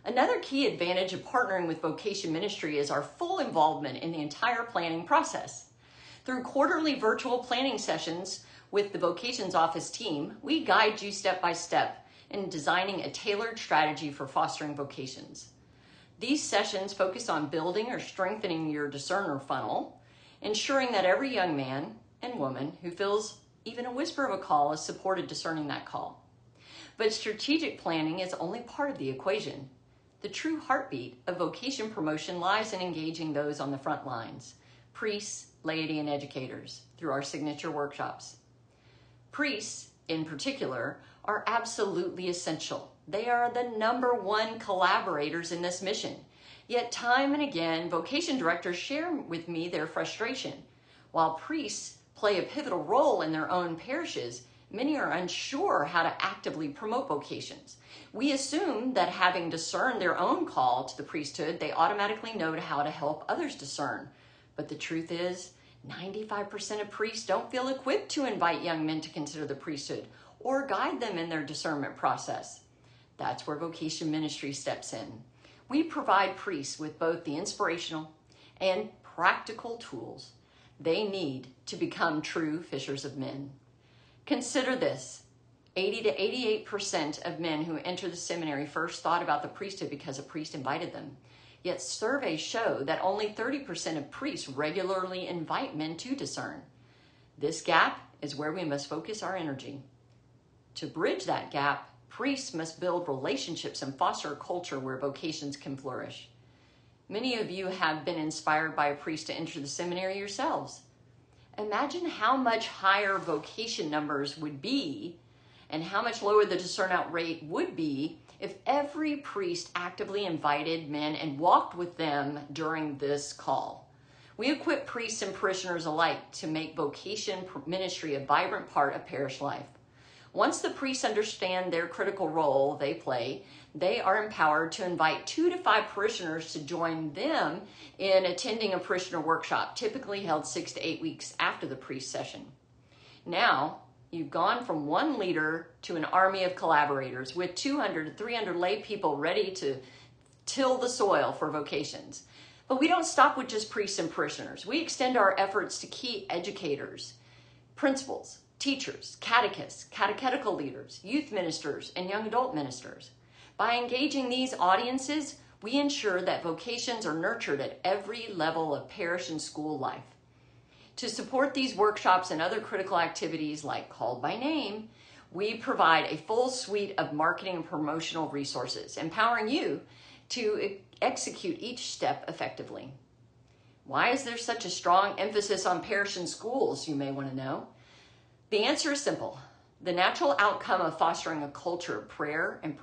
Another key advantage of partnering with vocation ministry is our full involvement in the entire planning process. Through quarterly virtual planning sessions with the vocations office team, we guide you step by step in designing a tailored strategy for fostering vocations. These sessions focus on building or strengthening your discerner funnel, ensuring that every young man and woman who feels even a whisper of a call is supported discerning that call. But strategic planning is only part of the equation. The true heartbeat of vocation promotion lies in engaging those on the front lines, priests, laity, and educators, through our signature workshops. Priests, in particular, are absolutely essential. They are the #1 collaborators in this mission. Yet time and again, vocation directors share with me their frustration. While priests play a pivotal role in their own parishes, many are unsure how to actively promote vocations. We assume that having discerned their own call to the priesthood, they automatically know how to help others discern. But the truth is, 95% of priests don't feel equipped to invite young men to consider the priesthood or guide them in their discernment process. That's where vocation ministry steps in. We provide priests with both the inspirational and practical tools they need to become true fishers of men. Consider this. 80 to 88% of men who enter the seminary first thought about the priesthood because a priest invited them. Yet surveys show that only 30% of priests regularly invite men to discern. This gap is where we must focus our energy. To bridge that gap, priests must build relationships and foster a culture where vocations can flourish. Many of you have been inspired by a priest to enter the seminary yourselves. Imagine how much higher vocation numbers would be and how much lower the discern-out rate would be if every priest actively invited men and walked with them during this call. We equip priests and parishioners alike to make vocation ministry a vibrant part of parish life. Once the priests understand their critical role they play, they are empowered to invite 2 to 5 parishioners to join them in attending a parishioner workshop, typically held 6 to 8 weeks after the priest session. Now, you've gone from one leader to an army of collaborators with 200 to 300 lay people ready to till the soil for vocations. But we don't stop with just priests and parishioners. We extend our efforts to key educators, principals, teachers, catechists, catechetical leaders, youth ministers, and young adult ministers. By engaging these audiences, we ensure that vocations are nurtured at every level of parish and school life. To support these workshops and other critical activities like Called by Name, we provide a full suite of marketing and promotional resources, empowering you to execute each step effectively. Why is there such a strong emphasis on parish and schools, you may want to know? The answer is simple. The natural outcome of fostering a culture of prayer and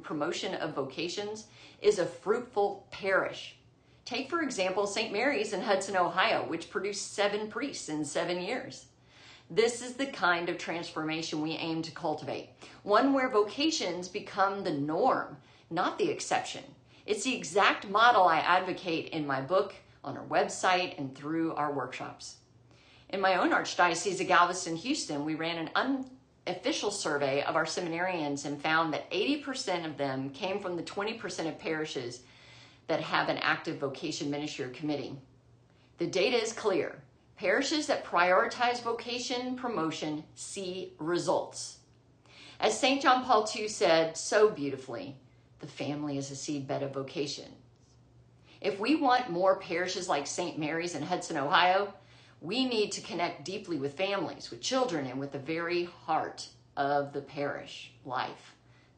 promotion of vocations is a fruitful parish. Take, for example, St. Mary's in Hudson, Ohio, which produced 7 priests in 7 years. This is the kind of transformation we aim to cultivate, one where vocations become the norm, not the exception. It's the exact model I advocate in my book, on our website, and through our workshops. In my own Archdiocese of Galveston, Houston, we ran an unofficial survey of our seminarians and found that 80% of them came from the 20% of parishes that have an active vocation ministry or committee. The data is clear. Parishes that prioritize vocation promotion see results. As St. John Paul II said so beautifully, the family is a seedbed of vocation. If we want more parishes like St. Mary's in Hudson, Ohio, we need to connect deeply with families, with children, and with the very heart of the parish life.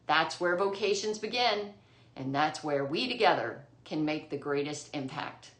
That's where vocations begin, and that's where we together can make the greatest impact.